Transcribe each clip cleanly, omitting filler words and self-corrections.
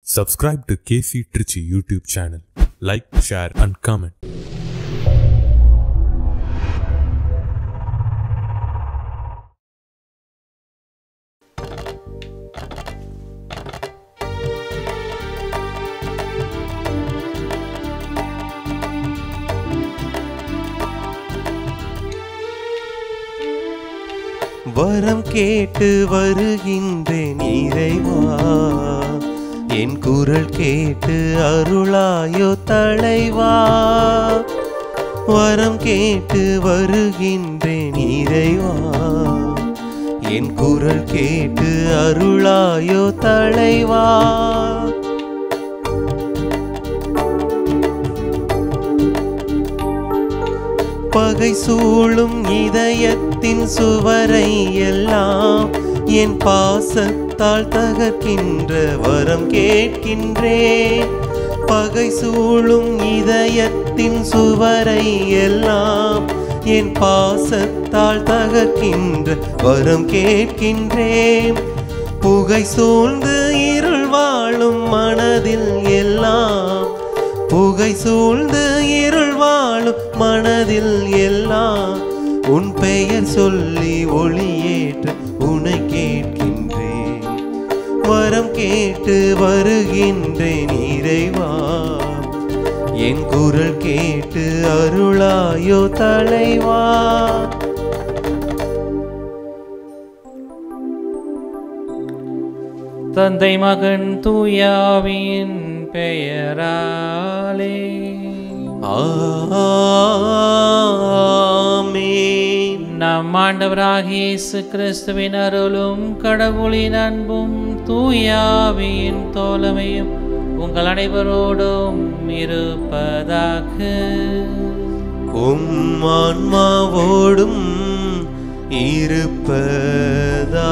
Subscribe to KC Trichy YouTube channel. Like, share and comment. வரம் கேட்டு வருகின்றேன் இறைவா, என் குரல் கேட்டு அருளாயோ தலைவா. வரம் கேட்டு வருகின்றேன் இறைவா, என் குரல் கேட்டு அருளாயோ தலைவா. பகை சூழும் இதயத்தின் சுவரை எல்லாம் என் பாசத்தால் தகர்க்கின்ற வரம் கேட்கின்றேன். பகை சூழும் இதயத்தின் சுவரை எல்லாம் என் பாசத்தால் தகர்க்கின்ற வரம் கேட்கின்றேன். புகை சூழ்ந்து இருள் வாழும் மனதில் எல்லாம், புகை சூழ்ந்து இருள் வாழும் மனதில் எல்லாம் உன் பெயர் சொல்லி ஒளியேற்ற உன்னை கேட்கின்றேன். வரம் கேட்டு வருகின்றேன் இறைவா, என் குரல் கேட்டு அருளாயோ தலைவா. தந்தை மகன் தூயாவின் பெயராலே ஆமென். நம் ஆண்டவராகிய இயேசு கிறிஸ்துவின் அருளும் கடவுளின் அன்பும் தூயாவின் தோழமையும் உங்கள் அனைவரோடும் இருப்பதாக. உம் ஆன்மாவோடும் இருப்பதாக.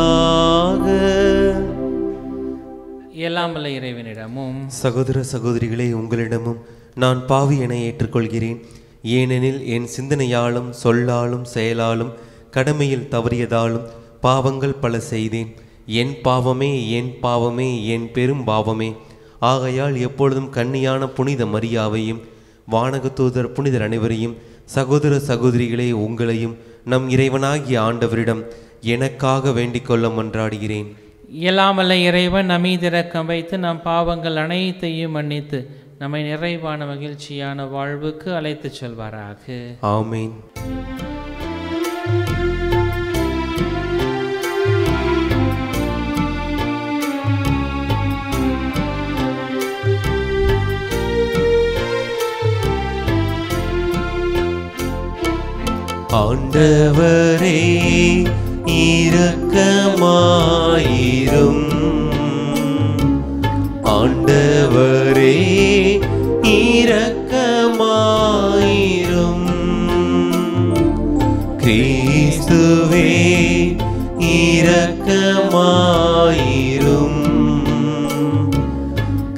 எல்லாம் வல்ல இறைவனிடமும் சகோதர சகோதரிகளே, உங்களிடமும் நான் பாவி என ஏற்றுக்கொள்கிறேன். ஏனெனில் என் சிந்தனையாலும் சொல்லாலும் செயலாலும் கடமையில் தவறியதாலும் பாவங்கள் பல செய்தேன். என் பாவமே, என் பாவமே, என் பெரும் பாவமே. ஆகையால் எப்பொழுதும் கன்னியான புனித மரியாவையும் வானகதூதர் புனிதர் அனைவரையும், சகோதர சகோதரிகளே உங்களையும் நம் இறைவனாகிய ஆண்டவரிடம் எனக்காக வேண்டிக் கொள்ள மன்றாடுகிறேன். எல்லாம் வல்ல இறைவன் நம் மீது இரக்கம் வைத்து நம் பாவங்கள் அனைத்தையும் மன்னித்து நம்மை நிறைவான மகிழ்ச்சியான வாழ்வுக்கு அழைத்துச் செல்வாராக. ஆமீன். ஆண்டவரே இரக்கமாயிரும், ஆண்டவரே இரக்கமாயிரும். கிறிஸ்துவே இரக்கமாயிரும்,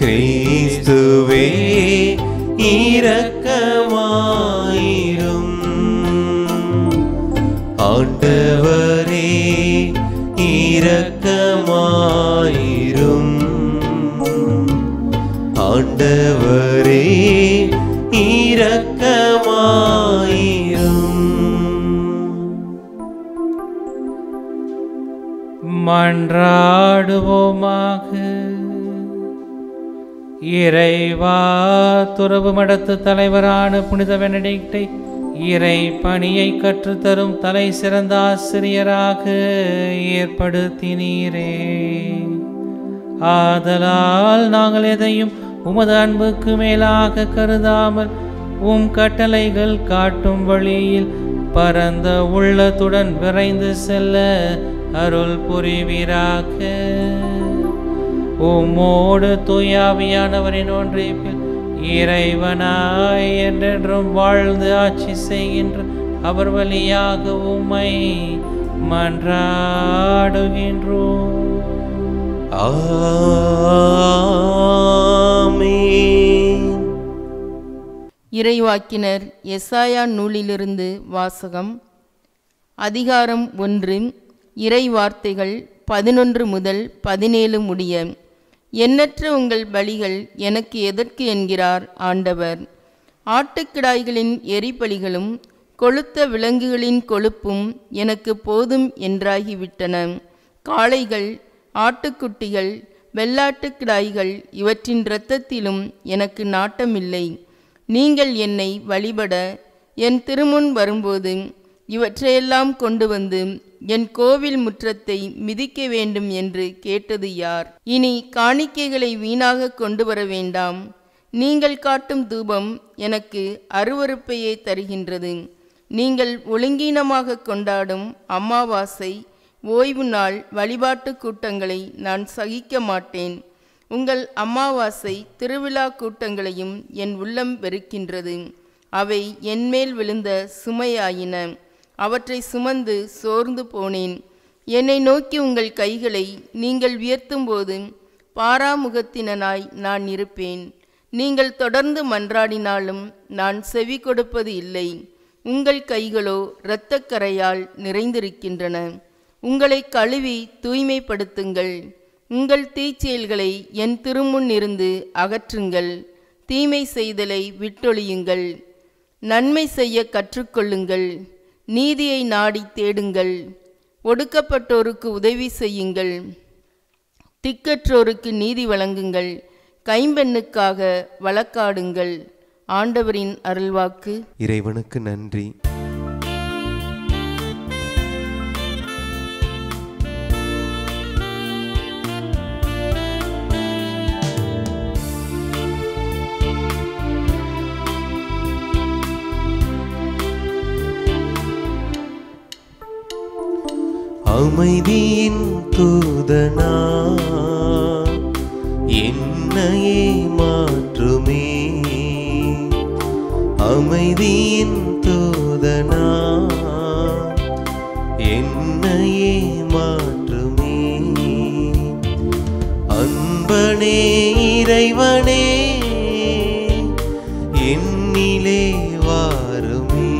கிறிஸ்துவே இரக்கமாயிரும். ஆண்டவரே இரக்கமாயிரும், ஆண்டவரே இரக்கமாயிரும். மன்றாடுவோமாக. இறைவா, துறவு மடத்து தலைவரான புனித பெனடிக்டை இறை பணியை கற்றுத்தரும் தலை சிறந்த ஆசிரியராக ஏற்படுத்தினீரே. ஆதலால் நாங்கள் எதையும் உமது அன்புக்கு மேலாக கருதாமல் உம் கட்டளைகள் காட்டும் வழியில் பரந்த உள்ளத்துடன் விரைந்து செல்ல அருள் புரிவீராக. உம்மோடு தூயாவியானவரின் ஒன்றிப்பில் இறைவனாய் என்றென்றும் வாழ்ந்து ஆட்சி செய்கின்ற அவர் வழியாக உம்மை மன்றாடுகின்றோம். ஆமென். இறைவாக்கினர் எசாயா நூலிலிருந்து வாசகம். அதிகாரம் 1. இறை வார்த்தைகள் 11 முதல் 17 முடிய. எண்ணற்ற உங்கள் பலிகள் எனக்கு எதற்கு என்கிறார் ஆண்டவர். ஆட்டுக்கிடாய்களின் எரிபலிகளும் கொழுத்த விலங்குகளின் கொழுப்பும் எனக்கு போதும் என்றாகிவிட்டன. காளைகள், ஆட்டுக்குட்டிகள், வெள்ளாட்டுக்கிடாய்கள் இவற்றின் இரத்தத்திலும் எனக்கு நாட்டமில்லை. நீங்கள் என்னை வழிபட என் திருமுன் வரும்போது இவற்றையெல்லாம் கொண்டு வந்து என் கோவில் முற்றத்தை மிதிக்க வேண்டும் என்று கேட்டது யார்? இனி காணிக்கைகளை வீணாக கொண்டு வர வேண்டாம். நீங்கள் காட்டும் தூபம் எனக்கு அருவருப்பையே தருகின்றது. நீங்கள் ஒழுங்கீனமாக கொண்டாடும் அமாவாசை, ஓய்வு நாள் வழிபாட்டு கூட்டங்களை நான் சகிக்க மாட்டேன். உங்கள் அமாவாசை திருவிழா கூட்டங்களையும் என் உள்ளம் வெறுக்கின்றது. அவை என்மேல் விழுந்த சுமையாயின. அவற்றை சுமந்து சோர்ந்து போனேன். என்னை நோக்கி உங்கள் கைகளை நீங்கள் உயர்த்தும்போது பாராமுகத்தினனாய் நான் இருப்பேன். நீங்கள் தொடர்ந்து மன்றாடினாலும் நான் செவி கொடுப்பது இல்லை. உங்கள் கைகளோ இரத்தக்கரையால் நிறைந்திருக்கின்றன. உங்களை கழுவி தூய்மைப்படுத்துங்கள். உங்கள் தீச்செயல்களை என் திருமுன் இருந்து அகற்றுங்கள். தீமை செய்தலை விட்டொழியுங்கள். நன்மை செய்ய கற்றுக்கொள்ளுங்கள். நீதியை நாடி தேடுங்கள். ஒடுக்கப்பட்டோருக்கு உதவி செய்யுங்கள். திக்கற்றோருக்கு நீதி வழங்குங்கள். கைம்பெண்ணுக்காக வழக்காடுங்கள். ஆண்டவரின் அருள்வாக்கு. இறைவனுக்கு நன்றி. அமைதியின் தூதனா என்னையே மாற்றுமே. அமைதியின் தூதனா என்னையே மாற்றுமே. அன்பனே இறைவனே என்னிலே வாருமே.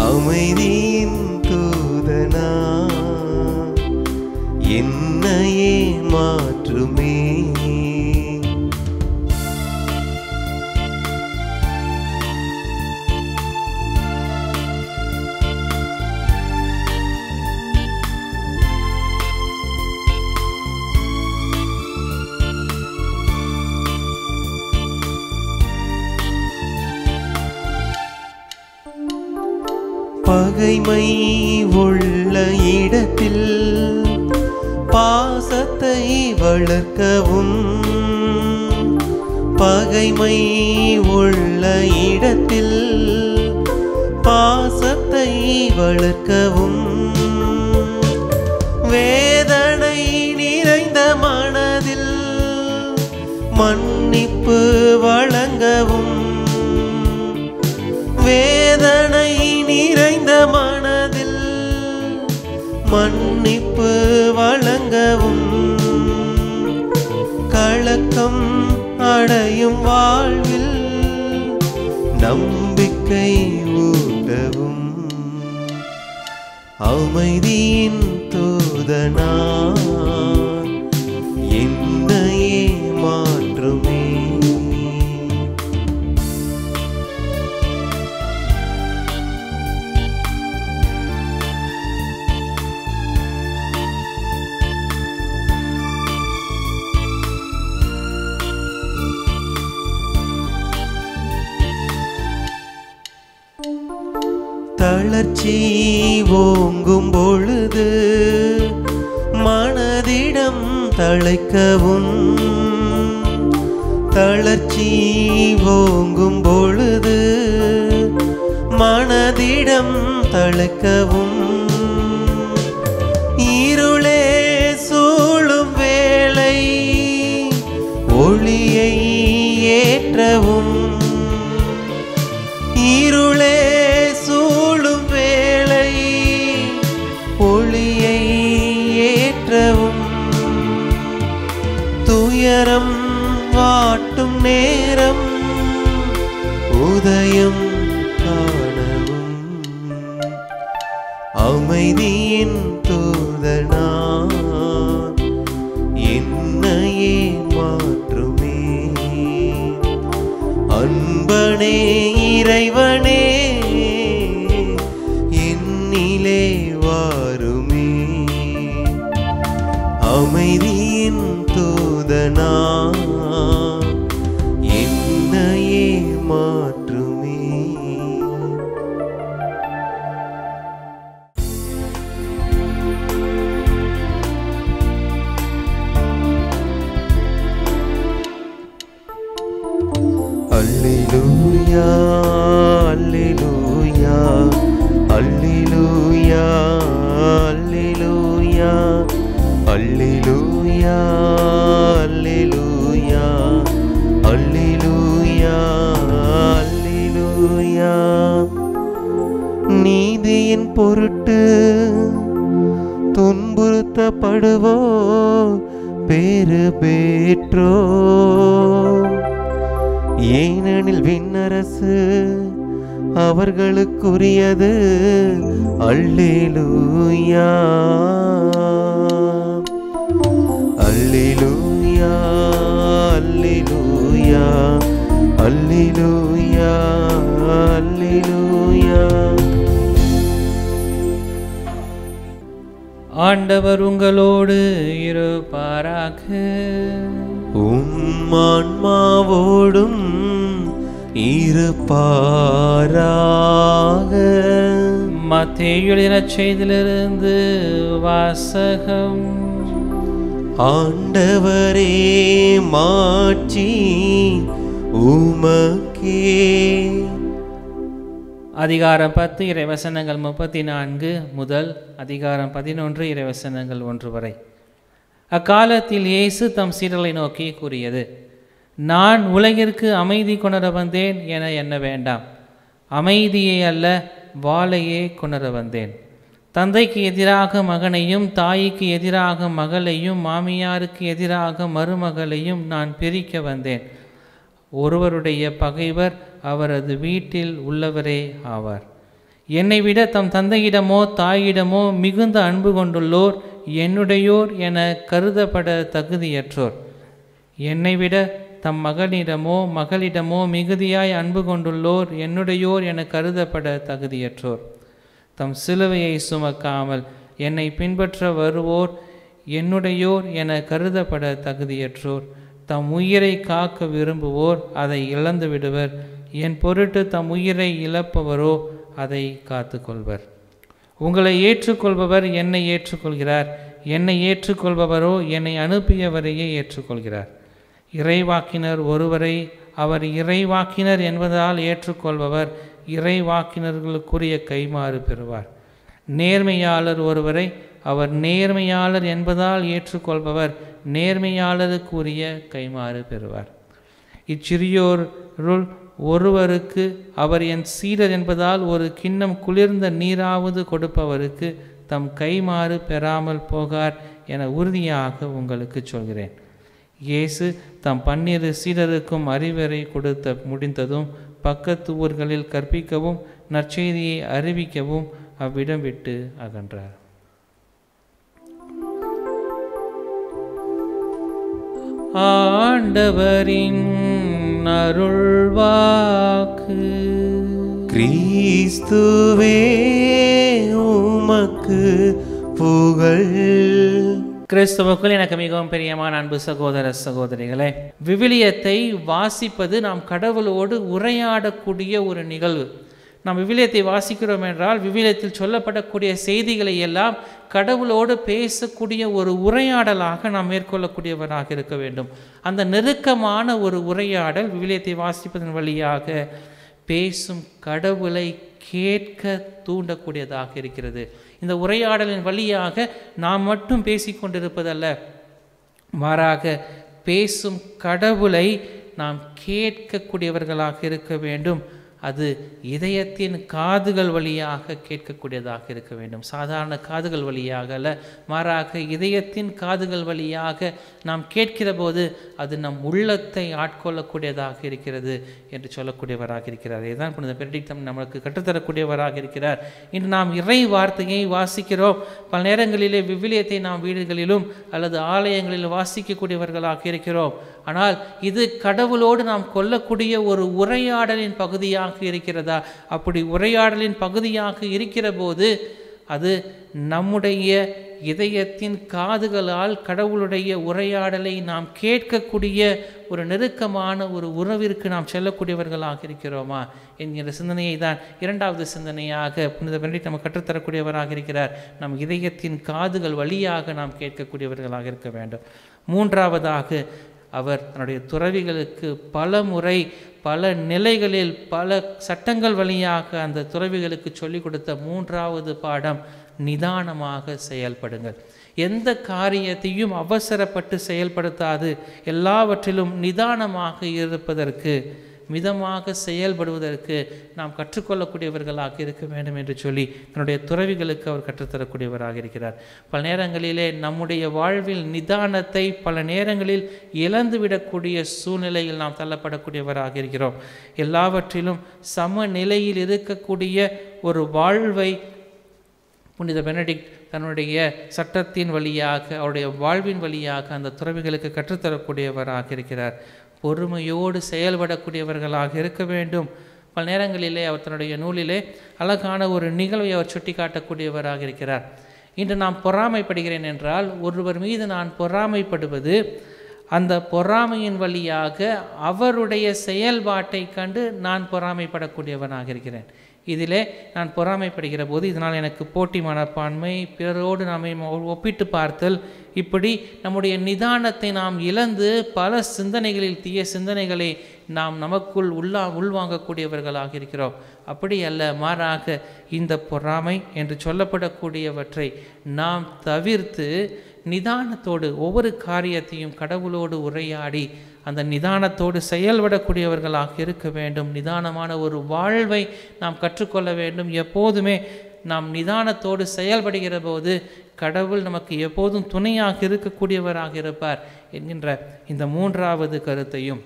அமைதியின் தூதனா என்னையே மாற்றுமே. பகைமை உள்ள இடத்தில் பாசத்தை வளர்க்கவும். பகைமை உள்ள இடத்தில் பாசத்தை வளர்க்கவும். வேதனை நிறைந்த மனதில் மன்னிப்பு வழங்கவும். வேதனை நிறைந்த மனதில் மன்னிப்பு வழங்கவும். கலக்கம் அடையும் வாழ்வில் நம்பிக்கை ஊட்டவும். அமைதியின் தூதனா என்னையே மாற்றுமே. தளர்ச்சி ஓங்கும் பொழுது மனதிடம் தழைக்கவும். தளர்ச்சி ஓங்கும் பொழுது மனதிடம் தழைக்கவும். இருளே சூழும் வேளை ஒளியை ஏற்றவும். இருளே சூழும் வேளை ஒளியை ஏற்றவும். துயரம் வாட்டும் நேரம் உதயம் காணவும். அமைதியின் தூதனா என் தூதனா என்னையே மாற்றுமே. அல்லேலூயா அல்லேலூயா அல்லேலூயா அல்லேலூயா அல்லேலூயா அல்லேலூயா அல்லேலூயா அல்லேலூயா. நீதியின் பொருட்டு துன்புறுத்தப்படுவோ பேறு பெற்றோ, ஏனெனில் விண்ணரசு அவர்களுக்குரியது. அல்லேலூயா அல்லேலூயா அல்லேலூயா அல்லேலூயா அல்லேலூயா. ஆண்டவர் உங்களோடு இருப்பாராக. உம் ஆன்மாவோடும் இருப்பாராக. மத்தேயு எழுதின செய்தியிலிருந்து வாசகம். ஆண்டவரே மாட்சி உமக்கே. அதிகாரம் 10 இறைவசனங்கள் 34 முதல் அதிகாரம் 11 இறைவசனங்கள் 1 வரை. அக்காலத்தில் இயேசு தம் சீடர்களை நோக்கி கூறியது, நான் உலகிற்கு அமைதி கொணர வந்தேன் என எண்ண வேண்டாம். அமைதியை அல்ல, வாளையே கொணர வந்தேன். தந்தைக்கு எதிராக மகனையும், தாய்க்கு எதிராக மகளையும், மாமியாருக்கு எதிராக மருமகளையும் நான் பிரிக்க வந்தேன். ஒருவருடைய பகைவர் அவரது வீட்டில் உள்ளவரே ஆவார். என்னை விட தம் தந்தையிடமோ தாயிடமோ மிகுந்த அன்பு கொண்டுள்ளோர் என்னுடையோர் என கருதப்பட தகுதியற்றோர். என்னை விட தம் மகனிடமோ மகளிடமோ மிகுதியாய் அன்பு கொண்டுள்ளோர் என்னுடையோர் என கருதப்பட தகுதியற்றோர். தம் சிலுவையை சுமக்காமல் என்னை பின்பற்ற வருவோர் என்னுடையோர் என கருதப்பட தகுதியற்றோர். தம் உயிரை காக்க விரும்புவோர் அதை இழந்து விடுவர். என் பொருட்டு தம் உயிரை இழப்பவரோ அதை காத்து கொள்வர். உங்களை ஏற்றுக்கொள்பவர் என்னை ஏற்றுக்கொள்கிறார். என்னை ஏற்றுக்கொள்பவரோ என்னை அனுப்பியவரையே ஏற்றுக்கொள்கிறார். இறைவாக்கினர் ஒருவரை அவர் இறைவாக்கினர் என்பதால் ஏற்றுக்கொள்பவர் இறைவாக்கினர்களுக்குரிய கைமாறு பெறுவார். நேர்மையாளர் ஒருவரை அவர் நேர்மையாளர் என்பதால் ஏற்றுக்கொள்பவர் நேர்மையாளருக்குரிய கைமாறு பெறுவார். இச்சிறியோருள் ஒருவருக்கு அவர் என் சீடர் என்பதால் ஒரு கிண்ணம் குளிர்ந்த நீராவது கொடுப்பவருக்கு தம் கைமாறு பெறாமல் போகார் என உறுதியாக உங்களுக்கு சொல்கிறேன். இயேசு தம் 12 சீடருக்கும் அறிவுரை கொடுத்த முடிந்ததும் பக்கத்து ஊர்களில் கற்பிக்கவும் நற்செய்தியை அறிவிக்கவும் அவ்விடம் விட்டு அகன்றார். ஆண்டவரின் அருள்வாக்கு. கிறிஸ்துவே உமக்கு புகழ். கிறிஸ்துவுக்குள் எனக்கு மிகவும் பிரியமான அன்பு சகோதர சகோதரிகளே, விவிலியத்தை வாசிப்பது நாம் கடவுளோடு உரையாடக்கூடிய ஒரு நிகழ்வு. நாம் விவிலியத்தை வாசிக்கிறோம் என்றால் விவிலியத்தில் சொல்லப்படக்கூடிய செய்திகளை எல்லாம் கடவுளோடு பேசக்கூடிய ஒரு உரையாடலாக நாம் மேற்கொள்ளக்கூடியவராக இருக்க வேண்டும். அந்த நெருக்கமான ஒரு உரையாடல் விவிலியத்தை வாசிப்பதன் வழியாக பேசும் கடவுளை கேட்க தூண்டக்கூடியதாக இருக்கிறது. இந்த உரையாடலின் வழியாக நாம் மட்டும் பேசிக்கொண்டிருப்பதல்ல, மாறாக பேசும் கடவுளை நாம் கேட்கக்கூடியவர்களாக இருக்க வேண்டும். அது இதயத்தின் காதுகள் வழியாக கேட்கக்கூடியதாக இருக்க வேண்டும். சாதாரண காதுகள் வழியாக அல்ல, மாறாக இதயத்தின் காதுகள் வழியாக நாம் கேட்கிற போது அது நம் உள்ளத்தை ஆட்கொள்ளக்கூடியதாக இருக்கிறது என்று சொல்லக்கூடியவராக இருக்கிறார். இதுதான் புனித பெனடிக்ட் நமக்கு கற்றுத்தரக்கூடியவராக இருக்கிறார். இன்று நாம் இறை வார்த்தையை வாசிக்கிறோம். பல நேரங்களிலே விவிலியத்தை நாம் வீடுகளிலும் அல்லது ஆலயங்களில் வாசிக்கக்கூடியவர்களாக இருக்கிறோம். ஆனால் இது கடவுளோடு நாம் கொள்ளக்கூடிய ஒரு உரையாடலின் பகுதியாக இருக்கிறதா? அப்படி உரையாடலின் பகுதியாக இருக்கிற போது அது நம்முடைய இதயத்தின் காதுகளால் கடவுளுடைய உரையாடலை நாம் கேட்கக்கூடிய ஒரு நெருக்கமான ஒரு உறவிற்கு நாம் செல்லக்கூடியவர்களாக இருக்கிறோமா என்கிற சிந்தனையை தான் இரண்டாவது சிந்தனையாக புனித பெனடிக்ட் நமக்கு கற்றுத்தரக்கூடியவராக இருக்கிறார். நம் இதயத்தின் காதுகள் வழியாக நாம் கேட்கக்கூடியவர்களாக இருக்க வேண்டும். மூன்றாவதாக அவர் தன்னுடைய துறவிகளுக்கு பல முறை பல நிலைகளில் பல சட்டங்கள் வழியாக அந்த துறவிகளுக்கு சொல்லிக் கொடுத்த மூன்றாவது பாடம், நிதானமாக செயல்படுங்கள். எந்த காரியத்தையும் அவசரப்பட்டு செயல்படுத்தாது, எல்லாவற்றிலும் நிதானமாக இருப்பதற்கு, மிதமாக செயல்படுவதற்கு நாம் கற்றுக்கொள்ளக்கூடியவர்களாக இருக்க வேண்டும் என்று சொல்லி தன்னுடைய துறவிகளுக்கு அவர் கற்றுத்தரக்கூடியவராக இருக்கிறார். பல நேரங்களிலே நம்முடைய வாழ்வில் நிதானத்தை பல நேரங்களில் இழந்துவிடக்கூடிய சூழ்நிலையில் நாம் தள்ளப்படக்கூடியவராக இருக்கிறோம். எல்லாவற்றிலும் சமநிலையில் இருக்கக்கூடிய ஒரு வாழ்வை புனித பெனடிக்ட் தன்னுடைய சட்டத்தின் வழியாக, அவருடைய வாழ்வின் வழியாக அந்த துறவிகளுக்கு கற்றுத்தரக்கூடியவராக இருக்கிறார். பொறுமையோடு செயல்படக்கூடியவர்களாக இருக்க வேண்டும். பல நேரங்களிலே அவர் தன்னுடைய நூலிலே அழகான ஒரு நிகழ்வை அவர் சுட்டி காட்டக்கூடியவராக இருக்கிறார். இன்று நான் பொறாமைப்படுகிறேன் என்றால், ஒருவர் மீது நான் பொறாமைப்படுவது அந்த பொறாமையின் வழியாக அவருடைய செயல்பாட்டை கண்டு நான் பொறாமைப்படக்கூடியவனாக இருக்கிறேன். இதிலே நான் பொறாமைப்படுகிற போது இதனால் எனக்கு போட்டி மனப்பான்மை, பிறரோடு நாம் ஒப்பிட்டு பார்த்தல், இப்படி நம்முடைய நிதானத்தை நாம் இழந்து பல சிந்தனைகளில், தீய சிந்தனைகளை நாம் நமக்குள் உள்வாங்கக்கூடியவர்களாக இருக்கிறோம். அப்படி அல்ல, மாறாக இந்த பொறாமை என்று சொல்லப்படக்கூடியவற்றை நாம் தவிர்த்து நிதானத்தோடு ஒவ்வொரு காரியத்தையும் கடவுளோடு உரையாடி அந்த நிதானத்தோடு செயல்படக்கூடியவர்களாக இருக்க வேண்டும். நிதானமான ஒரு வாழ்வை நாம் கற்றுக்கொள்ள வேண்டும். எப்போதுமே நாம் நிதானத்தோடு செயல்படுகிற போது கடவுள் நமக்கு எப்போதும் துணையாக இருக்கக்கூடியவராக இருப்பார் என்கின்ற இந்த மூன்றாவது கருத்தையும்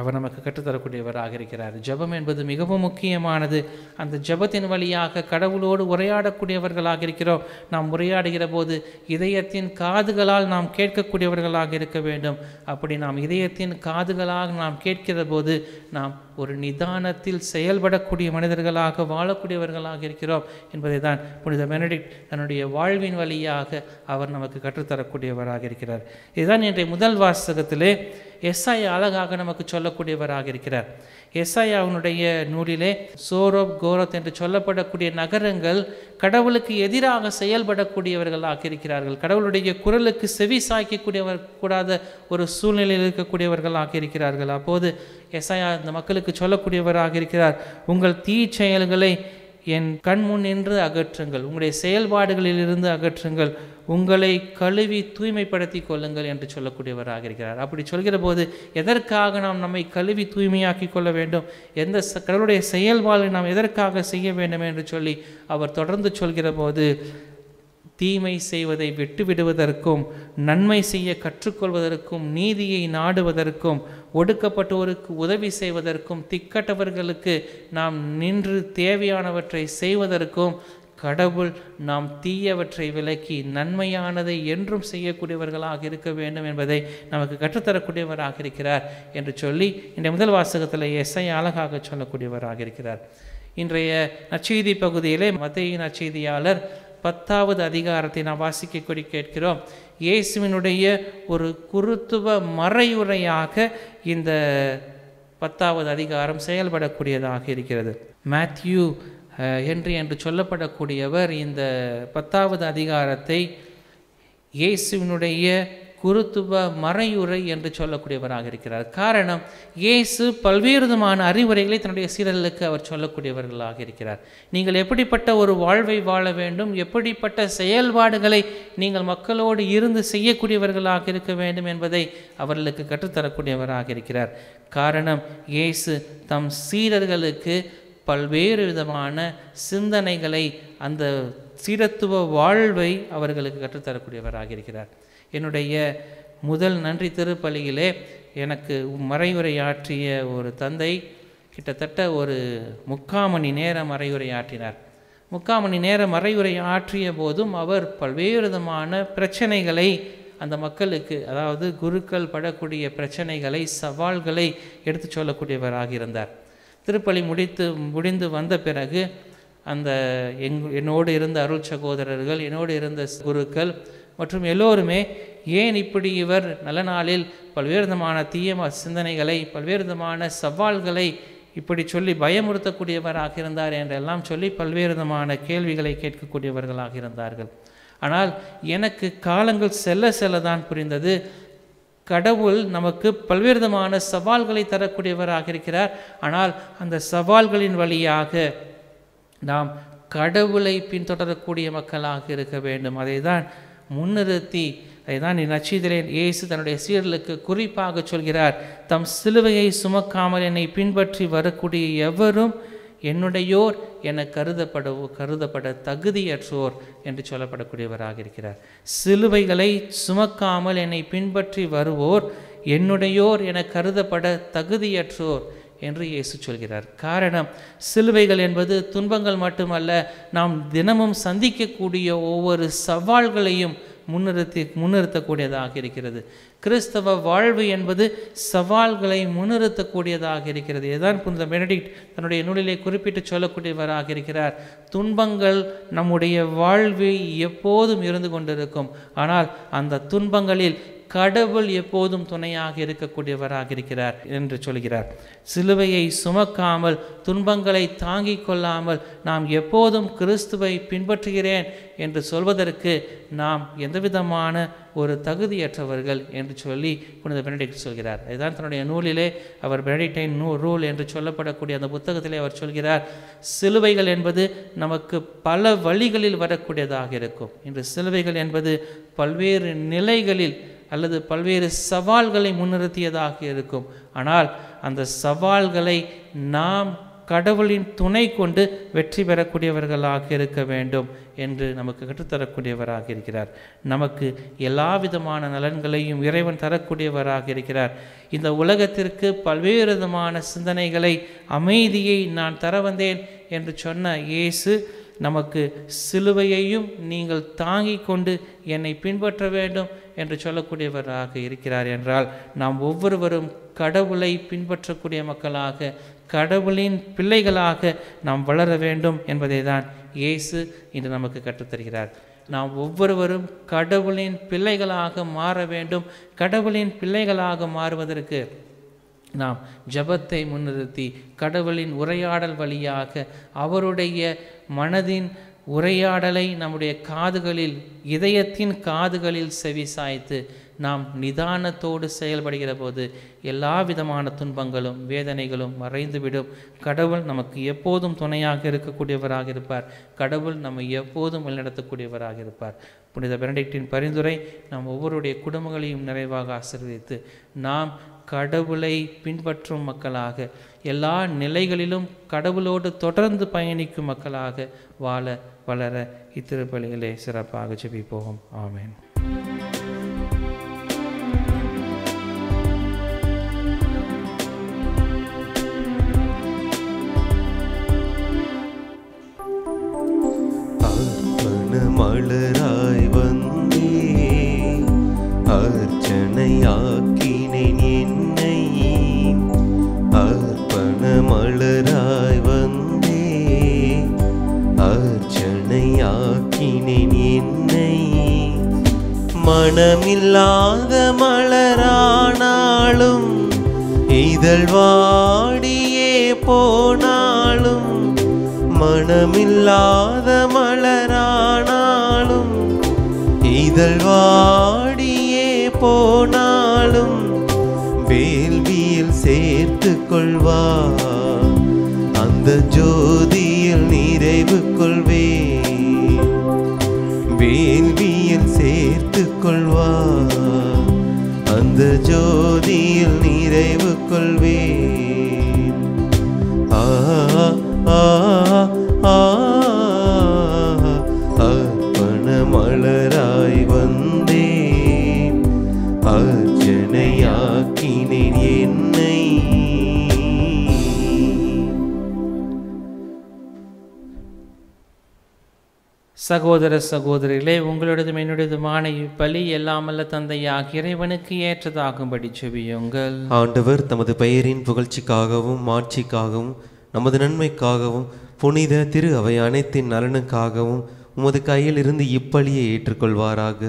அவர் நமக்கு கற்றுத்தரக்கூடியவராக இருக்கிறார். ஜெபம் என்பது மிகவும் முக்கியமானது. அந்த ஜெபத்தின் வழியாக கடவுளோடு உரையாடக்கூடியவர்களாக இருக்கிறோம். நாம் உரையாடுகிற போது இதயத்தின் காதுகளால் நாம் கேட்கக்கூடியவர்களாக இருக்க வேண்டும். அப்படி நாம் இதயத்தின் காதுகளாக நாம் கேட்கிற போது நாம் ஒரு நிதானத்தில் செயல்படக்கூடிய மனிதர்களாக வாழக்கூடியவர்களாக இருக்கிறோம் என்பதை தான் புனித பெனடிக்ட் தன்னுடைய வாழ்வின் வழியாக அவர் நமக்கு கற்றுத்தரக்கூடியவராக இருக்கிறார். இதுதான் இன்றைய முதல் வாசகத்திலே எசாயா அழகாக நமக்கு சொல்லக்கூடியவராக இருக்கிறார். எசாயாவினுடைய நூலிலே சோரோப், கோரத் என்று சொல்லப்படக்கூடிய நகரங்கள் கடவுளுக்கு எதிராக செயல்படக்கூடியவர்களாக இருக்கிறார்கள். கடவுளுடைய குரலுக்கு செவி சாய்க்கக்கூடியவர் கூடாத ஒரு சூழ்நிலையில் இருக்கக்கூடியவர்களாக இருக்கிறார்கள். அப்போது எசாயா இந்த மக்களுக்கு சொல்லக்கூடியவராக இருக்கிறார், உங்கள் தீ செயல்களை என் கண் முன் நின்று அகற்றுங்கள், உங்களுடைய செயல்பாடுகளில் இருந்து அகற்றுங்கள், உங்களை கழுவி தூய்மைப்படுத்தி கொள்ளுங்கள் என்று சொல்லக்கூடியவராக இருக்கிறார். அப்படி சொல்கிற போது எதற்காக நாம் நம்மை கழுவி தூய்மையாக்கி கொள்ள வேண்டும், எந்த கடவுளுடைய செயல்பாடுகளை நாம் எதற்காக செய்ய வேண்டும் என்று சொல்லி அவர் தொடர்ந்து சொல்கிற போது, தீமை செய்வதை விட்டுவிடுவதற்கும், நன்மை செய்ய கற்றுக்கொள்வதற்கும், நீதியை நாடுவதற்கும், ஒடுக்கப்பட்டோருக்கு உதவி செய்வதற்கும், திக்கட்டவர்களுக்கு நாம் நின்று தேவையானவற்றை செய்வதற்கும் கடவுள் நாம் தீயவற்றை விலக்கி நன்மையானதை என்றும் செய்யக்கூடியவர்களாக இருக்க வேண்டும் என்பதை நமக்கு கற்றுத்தரக்கூடியவராக இருக்கிறார் என்று சொல்லி இந்த முதல் வாசகத்தில் எசாயா அழகாக சொல்லக்கூடியவராக இருக்கிறார். இன்றைய நற்செய்தி பகுதியிலே மத்தேயு நற்செய்தியாளர் 10வது அதிகாரத்தை நாம் வாசிக்க கேட்கிறோம். இயேசுவினுடைய ஒரு குருத்துவ மறையுரையாக இந்த 10வது அதிகாரம் செயல்படக்கூடியதாக இருக்கிறது. மேத்யூ ஹென்றி என்று சொல்லப்படக்கூடியவர் இந்த 10வது அதிகாரத்தை இயேசுவினுடைய குருத்துவ மறையுரை என்று சொல்லக்கூடியவராக இருக்கிறார். காரணம், இயேசு பல்வேறு விதமான அறிவுரைகளை தன்னுடைய சீடர்களுக்கு அவர் சொல்லக்கூடியவர்களாக இருக்கிறார். நீங்கள் எப்படிப்பட்ட ஒரு வாழ்வை வாழ வேண்டும், எப்படிப்பட்ட செயல்பாடுகளை நீங்கள் மக்களோடு இருந்து செய்யக்கூடியவர்களாக இருக்க வேண்டும் என்பதை அவர்களுக்கு கற்றுத்தரக்கூடியவராக இருக்கிறார். காரணம், இயேசு தம் சீடர்களுக்கு பல்வேறு விதமான சிந்தனைகளை, அந்த சீடத்துவ வாழ்வை அவர்களுக்கு கற்றுத்தரக்கூடியவராக இருக்கிறார். என்னுடைய முதல் நன்றி திருப்பலியிலே எனக்கு மறையுரையாற்றிய ஒரு தந்தை கிட்டத்தட்ட ஒரு 3/4 மணி நேரம் மறையுரையாற்றினார். 3/4 மணி நேரம் மறையுரை ஆற்றிய போதும் அவர் பல்வேறு விதமான பிரச்சனைகளை அந்த மக்களுக்கு, அதாவது குருக்கள் படக்கூடிய பிரச்சனைகளை, சவால்களை எடுத்து சொல்லக்கூடியவராக இருந்தார். திருப்பலி முடிந்து வந்த பிறகு அந்த என்னோடு இருந்த அருள் சகோதரர்கள், என்னோடு இருந்த குருக்கள் மற்றும் எல்லோருமே ஏன் இப்படி இவர் நல்ல நாளில் பல்வேறு விதமான தீய சிந்தனைகளை, பல்வேறு விதமான சவால்களை இப்படி சொல்லி பயமுறுத்தக்கூடியவராக இருந்தார் என்றெல்லாம் சொல்லி பல்வேறு விதமான கேள்விகளை கேட்கக்கூடியவர்களாக இருந்தார்கள். ஆனால் எனக்கு காலங்கள் செல்ல செல்ல தான் புரிந்தது, கடவுள் நமக்கு பல்வேறு விதமான சவால்களை தரக்கூடியவராக இருக்கிறார். ஆனால் அந்த சவால்களின் வழியாக நாம் கடவுளை பின்தொடரக்கூடிய மக்களாக இருக்க வேண்டும். அதை தான் முன்னிறுத்தி, அதை தான் நற்செய்தியிலே இயேசு தன்னுடைய சீடர்களுக்கு குறிப்பாக சொல்கிறார், தம் சிலுவையை சுமக்காமல் என்னை பின்பற்றி வரக்கூடிய எவரும் என்னுடையோர் என கருதப்பட தகுதியற்றோர் என்று சொல்லப்படக்கூடியவராக இருக்கிறார். சிலுவைகளை சுமக்காமல் என்னை பின்பற்றி வருவோர் என்னுடையோர் என கருதப்பட தகுதியற்றோர் என்று இயேசு சொல்கிறார். காரணம், சிலுவைகள் என்பது துன்பங்கள் மட்டுமல்ல, நாம் தினமும் சந்திக்கக்கூடிய ஒவ்வொரு சவால்களையும் முன்னிறுத்தக்கூடியதாக இருக்கிறது. கிறிஸ்தவ வாழ்வு என்பது சவால்களை முன்னிறுத்தக்கூடியதாக இருக்கிறது. இதுதான் புனித பெனடிக்ட் தன்னுடைய நூலிலே குறிப்பிட்டு சொல்லக்கூடியவராக இருக்கிறார். துன்பங்கள் நம்முடைய வாழ்வை எப்போதும் இருந்து கொண்டிருக்கும். ஆனால் அந்த துன்பங்களில் கடவுள் எப்போதும் துணையாக இருக்கக்கூடியவராக இருக்கிறார் என்று சொல்கிறார். சிலுவையை சுமக்காமல், துன்பங்களை தாங்கிக் கொள்ளாமல் நாம் எப்போதும் கிறிஸ்துவை பின்பற்றுகிறேன் என்று சொல்வதற்கு நாம் எந்தவிதமான ஒரு தகுதியற்றவர்கள் என்று சொல்லி புனித பெனடிக்ட் சொல்கிறார். இதுதான் தன்னுடைய நூலிலே அவர் பெனடிக்டைன் ரூல் என்று சொல்லப்படக்கூடிய அந்த புத்தகத்திலே அவர் சொல்கிறார், சிலுவைகள் என்பது நமக்கு பல வழிகளில் வரக்கூடியதாக இருக்கும். இன்று சிலுவைகள் என்பது பல்வேறு நிலைகளில் அல்லது பல்வேறு சவால்களை முன்னிறுத்தியதாக இருக்கும். ஆனால் அந்த சவால்களை நாம் கடவுளின் துணை கொண்டு வெற்றி பெறக்கூடியவர்களாக இருக்க வேண்டும் என்று நமக்கு கற்றுத்தரக்கூடியவராக இருக்கிறார். நமக்கு எல்லா விதமான நலன்களையும் இறைவன் தரக்கூடியவராக இருக்கிறார். இந்த உலகத்திற்கு பல்வேறு விதமான சிந்தனைகளை, அமைதியை நான் தர வந்தேன் என்று சொன்ன இயேசு நமக்கு சிலுவையையும் நீங்கள் தாங்கிக் கொண்டு என்னை பின்பற்ற வேண்டும் என்று சொல்லக்கூடியவராக இருக்கிறார் என்றால், நாம் ஒவ்வொருவரும் கடவுளை பின்பற்றக்கூடிய மக்களாக, கடவுளின் பிள்ளைகளாக நாம் வளர வேண்டும் என்பதை தான் இயேசு இன்று நமக்கு கற்றுத்தருகிறார். நாம் ஒவ்வொருவரும் கடவுளின் பிள்ளைகளாக மாற வேண்டும். கடவுளின் பிள்ளைகளாக மாறுவதற்கு நாம் ஜபத்தை முன்னிறுத்தி, கடவுளின் உரையாடல் வழியாக அவருடைய மனதின் உரையாடலை நம்முடைய காதுகளில், இதயத்தின் காதுகளில் செவி சாய்த்து நாம் நிதானத்தோடு செயல்படுகிற போது எல்லா விதமான துன்பங்களும் வேதனைகளும் மறைந்துவிடும். கடவுள் நமக்கு எப்போதும் துணையாக இருக்கக்கூடியவராக இருப்பார். கடவுள் நம்மை எப்போதும் வழிநடத்தக்கூடியவராக இருப்பார். புனித பெனடிக்டின் பரிந்துரை நாம் ஒவ்வொருடைய குடும்பங்களையும் நிறைவாக ஆசீர்வதித்து, நாம் கடவுளை பின்பற்றும் மக்களாக, எல்லா நிலைகளிலும் கடவுளோடு தொடர்ந்து பயணிக்கும் மக்களாக வாழ வளர இத்திருப்பலிகளே சிறப்பாக ஜெபிப்போம். ஆமென். மலராய் வந்தே அர்ச்சனையாக்கினேன் என்னை, அர்ப்பண மலராய் வந்தே அர்ச்சனையாக்கினேன் என்னை. மனமில்லாத மலரானாலும், இதழ் வாடியே போனாலும், மனமில்லாத மலரானாலும், இதழ் வாடியே போனாலும், வேள்வியில் சேர்த்து கொள்வார், அந்த ஜோதியில் நிறைவு கொள்வேன். வேள்வியில் சேர்த்து கொள்வார், அந்த ஜோதியில் நிறைவு கொள்வேன். ஆ ஆ ஆ அர்ப்பண மலராய் வந்தேன், அர்ச்சனையாக்கினேன் என்னை. சகோதர சகோதரிகளே, உங்களோடதும் என்னுடையதுமான இப்பலி எல்லாமல்ல தந்தையாகிய இறைவனுக்கு ஏற்றதாகும்படி செபியுங்கள். ஆண்டவர் தமது பெயரின் புகழ்ச்சிக்காகவும் மாட்சிக்காகவும் நமது நன்மைக்காகவும் புனித திரு அவை அனைத்தின் நலனுக்காகவும் உமது கையில் இருந்து இப்பலியை ஏற்றுக்கொள்வாராக.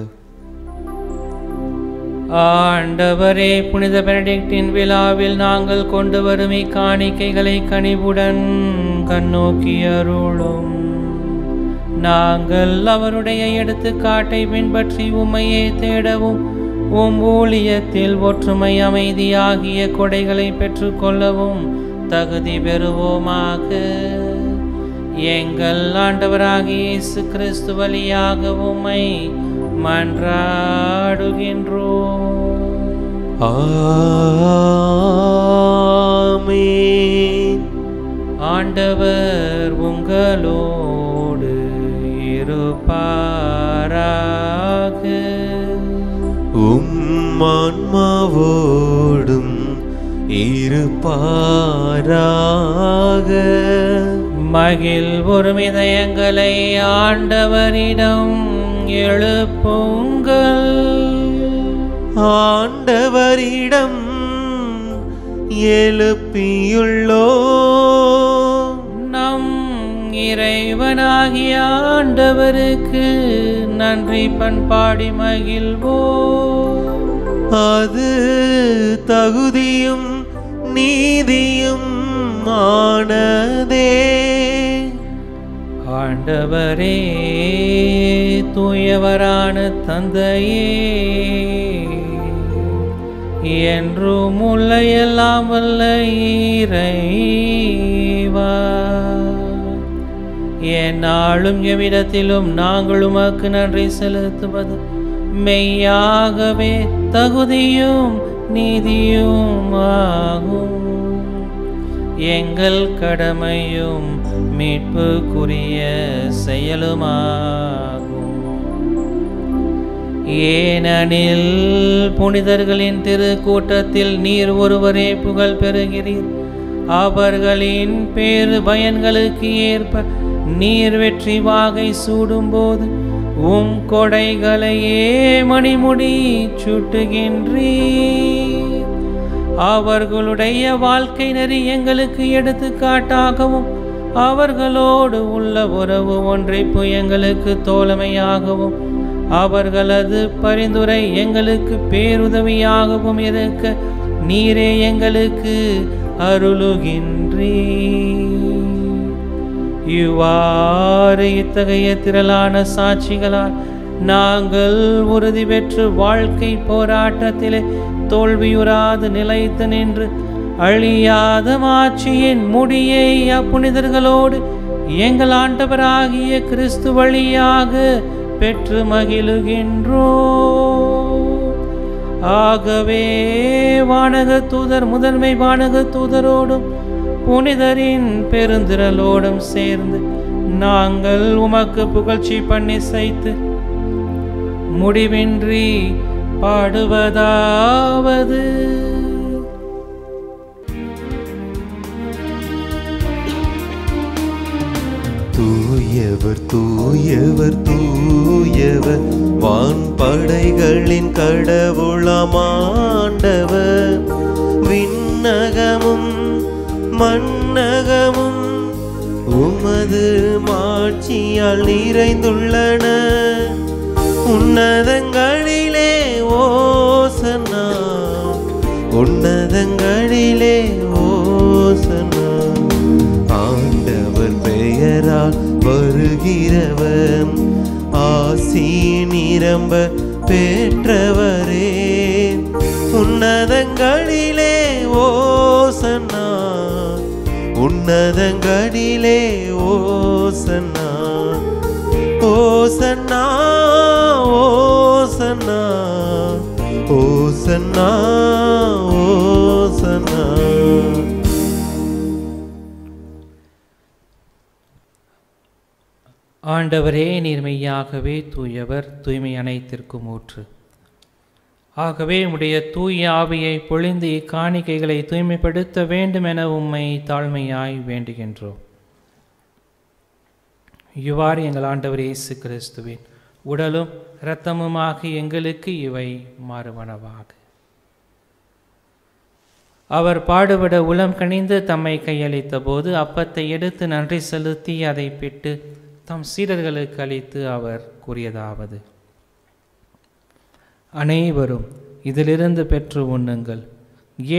ஆண்டவரே, புனித பெனடிக்டின் விழாவில் நாங்கள் கொண்டு வரும் இக்காணிக்கைகளை கனிவுடன் கண்ணோக்கி அருளும். நாங்கள் அவருடைய எடுத்துக்காட்டை பின்பற்றி உம்மையே தேடவும் ஊழியத்தில் ஒற்றுமை, அமைதி ஆகிய கொடைகளை பெற்றுக்கொள்ளவும் தகுதி பெறுவோமாக. எங்கள் ஆண்டவராகிய இயேசு கிறிஸ்து வழியாக உம்மை மன்றாடுகின்றோம். ஆமென். ஆண்டவர் உங்களோடு இருப்பாராக. உம் ஆன்மாவோடும் இருப்பாராக. மகிழ்வுறும் இதயங்களை ஆண்டவரிடம் எழுப்புங்கள். ஆண்டவரிடம் எழுப்பியுள்ளோ நம் இறைவனாகிய ஆண்டவருக்கு நன்றி பண்பாடி மகிழ்வோம். அது தகுதியும் நீதியும் ஆனதே. ஆண்டவரே, தூயவரான தந்தையே, என்றும் உள்ள எல்லாம் வல்ல இறைவா, எந்நாளும் எவ்விடத்திலும் நாங்கள் உமக்கு நன்றி செலுத்துவது மெய்யாகவே தகுதியும் நீதியும் ஆகும். எங்கள் கடமையும் மீட்புக்குரிய செயலுமாகும். ஏனெனில் புனிதர்களின் திருக்கூட்டத்தில் நீர் ஒருவரே புகழ் பெறுகிறீர். அவர்களின் பேறு பயன்களுக்கு ஏற்ப நீர் வெற்றி வாகை சூடும்போது உம் கொடைகளையே மணிமுடி சுட்டுகின்றீர். அவர்களுடைய வாழ்க்கை நெறி எங்களுக்கு எடுத்துக்காட்டாகவும் அவர்களோடு உள்ள உறவு ஒன்றைப்பு எங்களுக்கு தோழமையாகவும் அவர்களது பரிந்துரை எங்களுக்கு பேருதவியாகவும் இருக்க நீரே எங்களுக்கு அருளுகின்றீர். இவ்வாறு இத்தகைய திரளான சாட்சிகளால் நாங்கள் உறுதி பெற்று வாழ்க்கை போராட்டத்திலே தோல்வியுறாது நிலைத்து நின்று அழியாத மாட்சியின் முடியை அப்புனிதர்களோடு எங்கள் ஆண்டவராகிய கிறிஸ்து வழியாக பெற்று மகிழுகின்றோம். ஆகவே வானக தூதர் முதன்மை வானக தூதரோடும் புனிதரின் பெருந்திரளோடும் சேர்ந்து நாங்கள் உமக்கு புகழ்ச்சி பண்ணி செய்து முடிவின்றி பாடுவதாவது: தூயவர் தூயவர் தூயவர் வான்படைகளின் கடவுளமாண்டவர். விண்ணகமும் மண்ணகமும் உமது மாட்சியால் நிறைந்துள்ளன. உன்னதங்களிலே ஓசன்னா, உன்னதங்களிலே ஓசன்னா. ஆண்டவர் பெயரால் வருகிறவர் ஆசி நிரம்ப பெற்றவரே. உன்னதங்களிலே ஓசன்னா, உன்னதங்களிலே ஓசன்னா. ஓசன்னா ஓசன்னா ஓசன்னா ஓசன்னா. ஆண்டவரே, நீர் மெய்யாகவே தூயவர், தூய்மை அனைத்திற்கும் ஊற்று. ஆகவே உம்முடைய தூய ஆவியை பொழிந்து இக்காணிக்கைகளை தூய்மைப்படுத்த வேண்டும் என உம்மை தாழ்மையாய் வேண்டுகின்றோம். இவ்வாறு எங்கள் ஆண்டவர் இயேசு கிறிஸ்துவின் உடலும் இரத்தமுமாகி எங்களுக்கு இவை மாறுவனவாக. அவர் பாடுபட உளம் கனிந்து தம்மை கையளித்த போது அப்பத்தை எடுத்து நன்றி செலுத்தி அதை பிட்டு தம் சீடர்களுக்கு அளித்து அவர் கூறியதாவது: அனைவரும் இதிலிருந்து பெற்று உண்ணுங்கள்,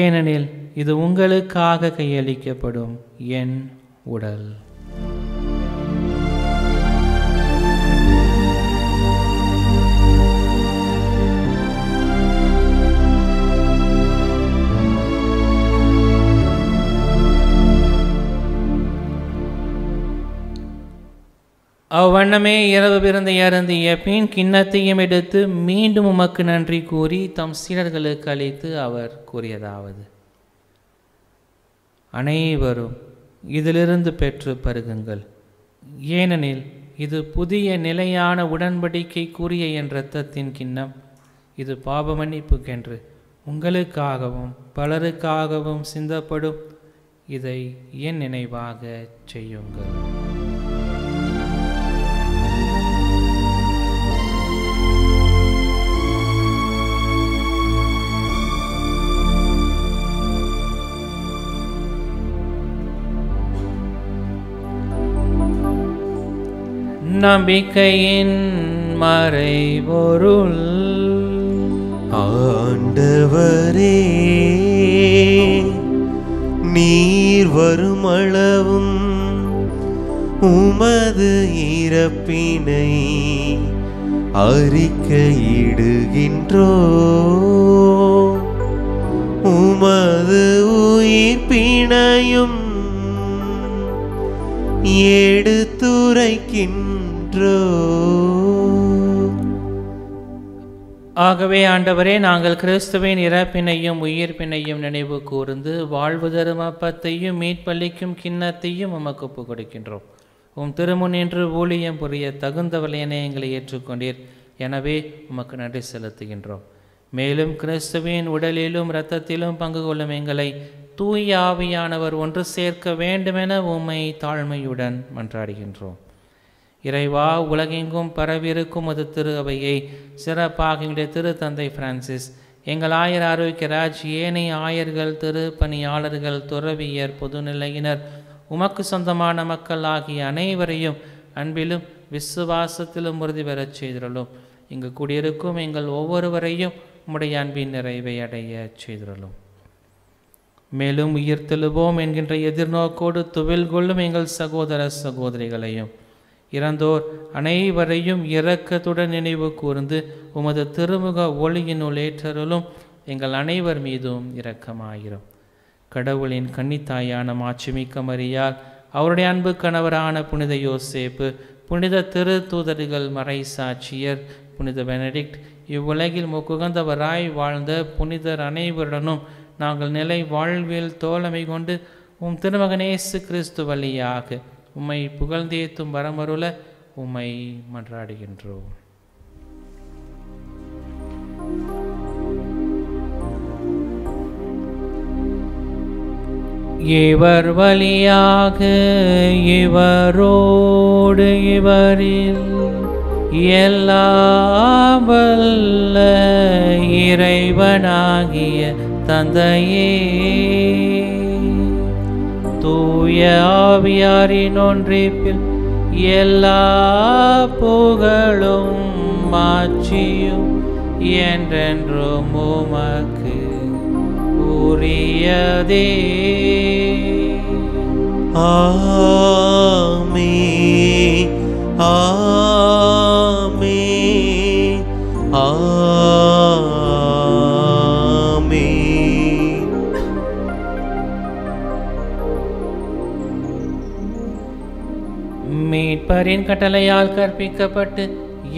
ஏனெனில் இது உங்களுக்காக கையளிக்கப்படும் என் உடல். அவ்வண்ணமே இரவு விருந்தை அருந்திய பின் கிண்ணத்தையும் எடுத்து மீண்டும் உமக்கு நன்றி கூறி தம் சீடர்களுக்கு அளித்து அவர் கூறியதாவது: அனைவரும் இதிலிருந்து பெற்று பருகுங்கள், ஏனெனில் இது புதிய நிலையான உடன்படிக்கை கூறிய என் இரத்தத்தின் கிண்ணம். இது பாவ மன்னிப்புக்கென்று உங்களுக்காகவும் பலருக்காகவும் சிந்தப்படும். இதை என் நினைவாக செய்யுங்கள். நம்பிக்கையின் மறைபொருள். ஆண்டவரே, நீர் வருமளவும் உமது இறப்பினை அறிக்கையிடுகின்றோ, உமது உயிர்ப்பினையும் எடுத்துரைக்கின்றோ. ஆகவே ஆண்டவரே, நாங்கள் கிறிஸ்துவின் இறப்பினையும் உயிர்ப்பினையும் நினைவு கூர்ந்து வாழ்வு தரும் அப்பத்தையும் மீட்பளிக்கும் கிண்ணத்தையும் உமக்கு ஒப்புக் கொடுக்கின்றோம். உம் திருமுன் நின்று ஊழியம் புரிய தகுந்தவளை என எங்களை ஏற்றுக்கொண்டீர். எனவே உமக்கு நன்றி செலுத்துகின்றோம். மேலும் கிறிஸ்துவின் உடலிலும் இரத்தத்திலும் பங்கு கொள்ளும் எங்களை தூய ஆவியானவர் ஒன்று சேர்க்க வேண்டுமென உம்மை தாழ்மையுடன் மன்றாடுகின்றோம். இறைவா, உலகெங்கும் பரவிருக்கும் அது திரு அவையை சிறப்பாக எங்களுடைய திரு தந்தை பிரான்சிஸ், எங்கள் ஆயர் ஆரோக்கியராஜ், ஏனைய ஆயர்கள், திரு பணியாளர்கள், துறவியர், பொதுநிலையினர், உமக்கு சொந்தமான மக்கள் ஆகிய அனைவரையும் அன்பிலும் விசுவாசத்திலும் உறுதி பெறச் செய்திருளும். இங்கு கூடியிருக்கும் எங்கள் ஒவ்வொருவரையும் உம்முடைய அன்பின் நிறைவை அடைய செய்திருளும். மேலும் உயிர்த்தெழுவோம் என்கின்ற எதிர்நோக்கோடு துவில் கொள்ளும் எங்கள் சகோதர சகோதரிகளையும் இறந்தோர் அனைவரையும் இரக்கத்துடன் நினைவு கூர்ந்து உமது திருமுக ஒளியினுள் ஏற்றருளும். எங்கள் அனைவர் மீதும் இரக்கமாயிரும். கடவுளின் கன்னித்தாயான மாட்சிமிக்க மரியாள், அவருடைய அன்பு கணவரான புனித யோசேப்பு, புனித திரு தூதர்கள், மறை சாட்சியர், புனித பெனடிக்ட், இவ்வுலகில் முக்குகந்தவராய் வாழ்ந்த புனிதர் அனைவருடனும் நாங்கள் நிலை வாழ்வில் தோழமை கொண்டு உம் திருமகன் இயேசு கிறிஸ்து வழியாக உம்மை புகழ்ந்தேத்தும் வரமருள உம்மை மன்றாடுகின்றோம். இவர் வழியாக இவரோடு இவரில் எல்லாம் வல்ல இறைவனாகிய தந்தையே, தூய ஆவியாரின் ஒன்றிப்பில் எல்லா புகழும் மாட்சியும் என்றென்றும் உமக்கு உரியதே. ஆமென், ஆமென், ஆமென். மீட்பரின் கட்டளையால் கற்பிக்கப்பட்டு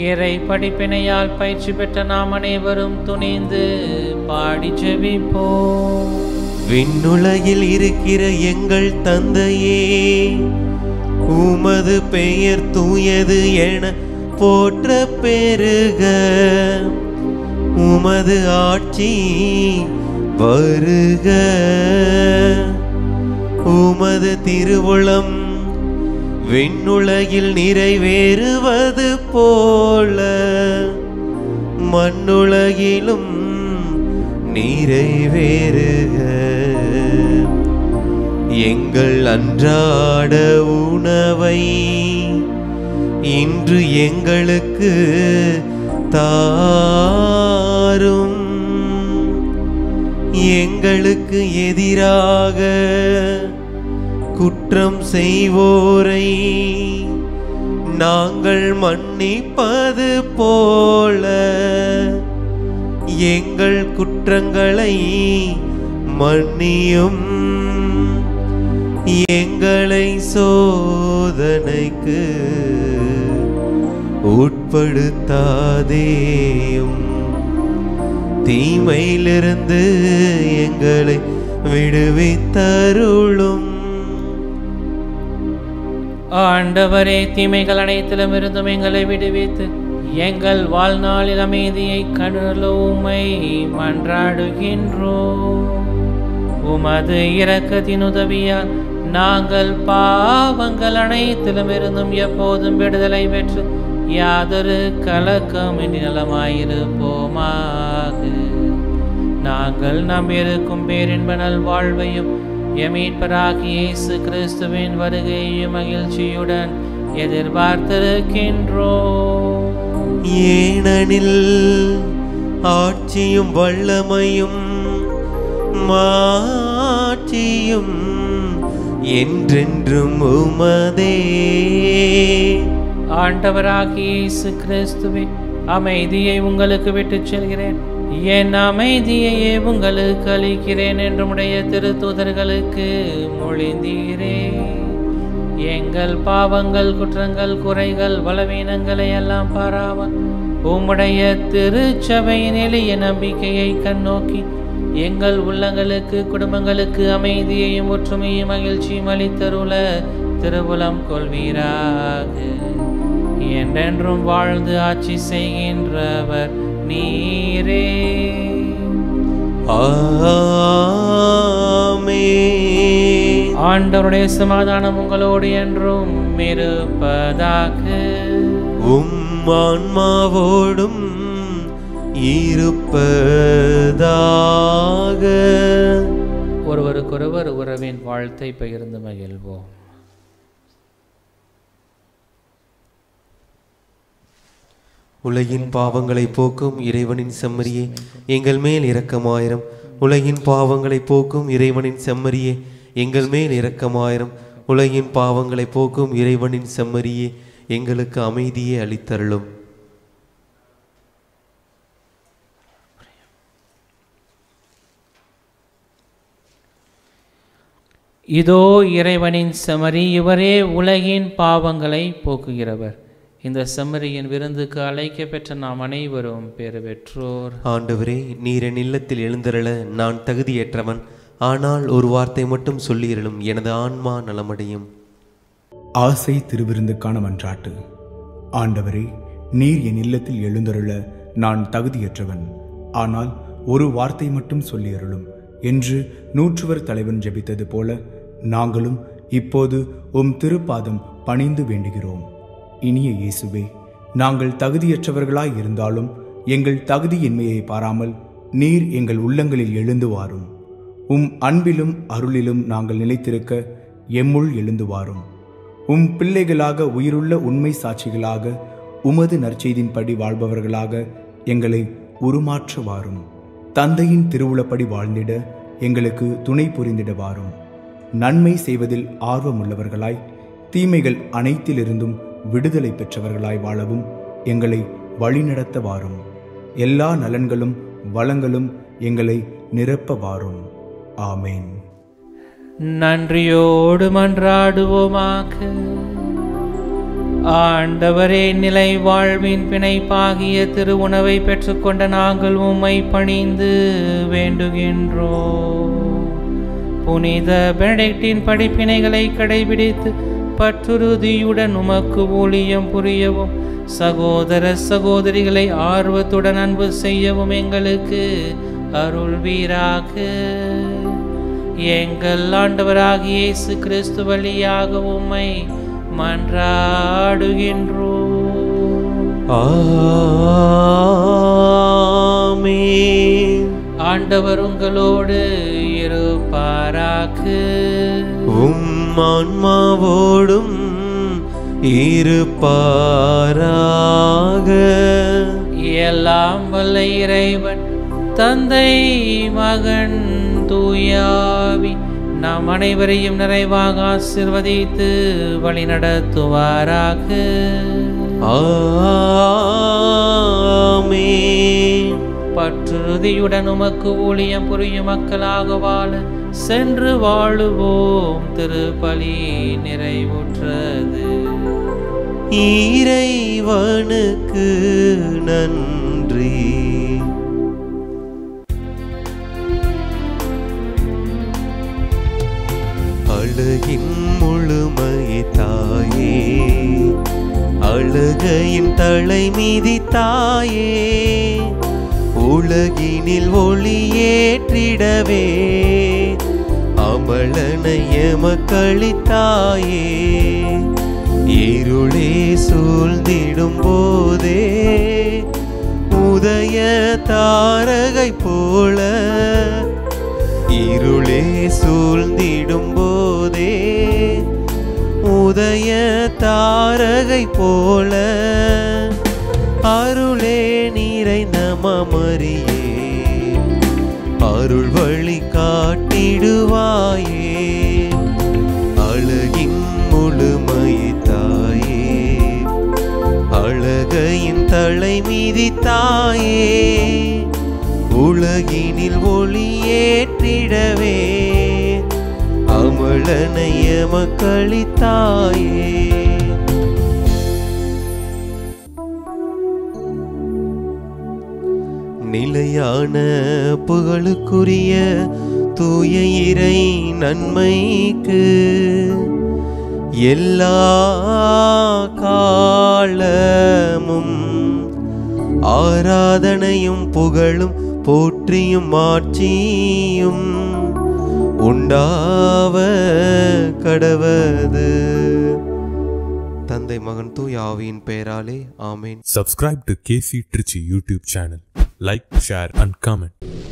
இறை படிப்பினையால் பயிற்சி பெற்ற நாம் அனைவரும் துணிந்து பாடி ஜெபிப்போம். விண்ணுலகில் இருக்கிற எங்கள் தந்தையே, உமது பெயர் தூயது என போற்ற பெருக, உமது ஆட்சி வருக, உமது திருவுளம் விண்ணுலகில் நிறைவேறுவது போல மண்ணுலகிலும் நிறைவேறுக. எங்கள் அன்றாட உணவை இன்று எங்களுக்கு தாரும். எங்களுக்கு எதிராக குற்றம் செய்வோரை நாங்கள் மன்னிப்பது போல எங்கள் குற்றங்களை மன்னியும். எங்களை சோதனைக்கு உட்படுத்தாதேயும், தீமையிலிருந்து எங்களை விடுவித்தருளும். ஆண்டவரே, தீமைகள் அனைத்திலும் இருந்தும் எங்களை விடுவித்து எங்கள் வாழ்நாளில் அமைதியை கருளுமை மன்றாடுகின்றோம். உமது இரக்கத்தின் உதவியால் நாங்கள் பாவங்கள் அனைத்திலும் இருந்தும் எப்போதும் விடுதலை பெற்று யாதொரு கலக்கமின்றி நலமாயிருப்போமாக. நாங்கள் நம்பியிருக்கும் பேரின்ப நல்வாழ்வையும் எமீட்பராகிய இயேசு கிறிஸ்துவின் வருகையும் மகிழ்ச்சியுடன் எதிர்பார்த்திருக்கின்றோம். ஏனெனில் ஆட்சியும் வல்லமையும் மாட்சியும் என்றென்றும் உமதே. ஆண்டவராகிய இயேசு கிறிஸ்துவே, அமைதியை உங்களுக்கு விட்டுச் செல்கிறேன், என் அமைதியையே உங்களுக்கு அளிக்கிறேன் என்று உடைய திருத்தூதர்களுக்கு மொழிந்தீரே. எங்கள் பாவங்கள், குற்றங்கள், குறைகள், பலவீனங்களை எல்லாம் பாராமல் உம்முடைய திருச்சபையின் எளிய நம்பிக்கையை கண்ணோக்கி எங்கள் உள்ளங்களுக்கு, குடும்பங்களுக்கு அமைதியையும் ஒற்றுமையும் மகிழ்ச்சியும் அளித்தருள திருவுளம் கொள்வீராக. என்றென்றும் வாழ்ந்து ஆட்சி செய்கின்றவர் நீரே. ஆமென். ஆண்டவருடைய சமாதானம் உங்களோடு என்றும் இருப்பதாக. உம் ஆன்மாவோடும் இருப்பதாக. ஒருவருக்கொருவர் உறவின் வாழ்த்தை பகிர்ந்து மகிழ்வோம். உலகின் பாவங்களை போக்கும் இறைவனின் செம்மறியே, எங்கள் மேல் இரக்கமாயிரம். உலகின் பாவங்களை போக்கும் இறைவனின் செம்மறியே, எங்கள் மேல் இரக்கமாயிரம். உலகின் பாவங்களை போக்கும் இறைவனின் செம்மறியே, எங்களுக்கு அமைதியை அளித்தருளும். இதோ இறைவனின் செம்மறி, இவரே உலகின் பாவங்களை போக்குகிறவர். இந்த செம்மறியின் விருந்துக்கு அழைக்க பெற்ற நாம் அனைவரும் பேறு பெற்றோர். ஆண்டவரே, நீர் என் இல்லத்தில் எழுந்தருள நான் தகுதியற்றவன். ஆனால் ஒரு வார்த்தை மட்டும் சொல்லியருளும், எனது ஆன்மா நலமடையும். ஆசை திருவிருந்துக்கான மன்றாட்டு. ஆண்டவரே, நீர் என் இல்லத்தில் எழுந்தருள நான் தகுதியற்றவன். ஆனால் ஒரு வார்த்தை மட்டும் சொல்லியருளும் என்று நூற்றுவர் தலைவன் ஜெபித்தது போல நாங்களும் இப்போது உம் திருப்பாதம் பணிந்து வேண்டுகிறோம். இனிய இயேசுவே, நாங்கள் தகுதியற்றவர்களாய் இருந்தாலும் எங்கள் தகுதியின்மையை பாராமல் நீர் எங்கள் உள்ளங்களில் எழுந்து வாரும். உம் அன்பிலும் அருளிலும் நாங்கள் நிலைத்திருக்க எம்முள் எழுந்து வாரும். உம் பிள்ளைகளாக, உயிருள்ள உண்மை சாட்சிகளாக, உமது நற்செய்தின்படி வாழ்பவர்களாக எங்களை உருமாற்ற வாரும். தந்தையின் திருவுளப்படி வாழ்ந்திட எங்களுக்கு துணை புரிந்திட வாரும். நன்மை செய்வதில் ஆர்வமுள்ளவர்களாய், தீமைகள் அனைத்திலிருந்தும் விடுதலை பெற்றவர்களாய் வாழவும் எங்களை வழிநடத்த வாரும். எல்லா நலன்களும் வளங்களும் எங்களை நிரப்ப வாரும். ஆமேன். நன்றியோடு மன்றாடுவோமாக. ஆண்டவரே, நிலை வாழ்வின் பிணைப்பாகிய திரு உணவை பெற்றுக்கொண்ட நாங்கள் உம்மை பணிந்து வேண்டுகின்றோம். புனித பெனடிக்டின் படிப்பினைகளை கடைபிடித்து பற்றுறுதியுடன் உமக்கு ஊழியம் புரியவும், சகோதர சகோதரிகளை ஆர்வத்துடன் அன்பு செய்யவும் எங்களுக்கு அருள்வீராக. எங்கள் ஆண்டவராகிய இயேசு கிறிஸ்து வழியாக உம்மை மன்றாடுகின்றோம். ஆமென். ஆண்டவர் உங்களோடு இருப்பாராக. ஆன்மாவோடும் இருப்பாராக. எல்லாம் வல்ல இறைவன் தந்தை மகன் தூயாவி நாம் அனைவரையும் நிறைவாக ஆசீர்வதித்து வழி நடத்துவாராக. ஆமென். பற்றுறுதியுடன் உமக்கு ஊழியம் புரியும் மக்களாக வாழ சென்று வாழுவோம். திருப்பலி நிறைவுற்றது. இறைவனுக்கு நன்றி. அழகின் முழுமையை தாயே, அழகையின் தலை மீதி தாயே, உலகினில் ஒளியேற்றிடவே அமலனைய மக்களித்தாயே. இருளே சூழ்ந்திடும் போதே உதய தாரகை போல, இருளே சூழ்ந்திடும் போதே உதய தாரகை போல, அருளே நிறைந்த மரியே அருள் வழி காட்டிடுவாயே. அழகின் முழுமையை தாயே, அழகையின் தலை மீதி தாயே, உலகினில் ஒளியேற்றிடவே அமலனைய மக்களித்தாயே. நிலையான புகழுக்குரிய தூய இறை நன்மைக்கு எல்லா காலமும் ஆராதனையும் புகழும் போற்றியும் ஆட்சியும் உண்டாவ கடவது. தந்தை மகன் தூய ஆவியின் பெயராலே ஆமேன். Subscribe to KC Trichy YouTube channel. Like, share and comment.